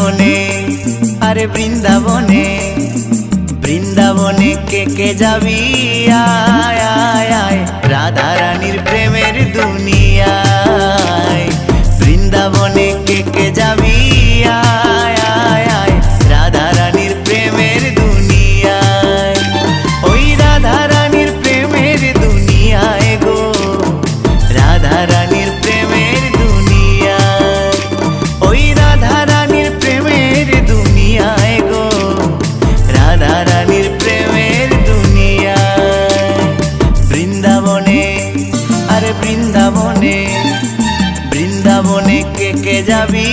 বৃন্দাবনে, আরে বৃন্দাবনে, বৃন্দাবনে কে যাবি আয় আয় আয়, রাধা রানীর প্রেমের দুনিয়ায়। বৃন্দাবনে কে যাবি আয় আয় আয়, রাধা রানীর প্রেমের দুনিয়ায়। ওই রাধা রানীর প্রেমের দুনিয়ায় গো, রাধা রানীর প্রেমের দুনিয়ায়। ওই রাধা রানীর প্রেমের দুনিয়ায় গো, রাধা রানীর প্রেমের দুনিয়ায়। বৃন্দাবনে, আরে বৃন্দাবনে, বৃন্দাবনে কে যাবি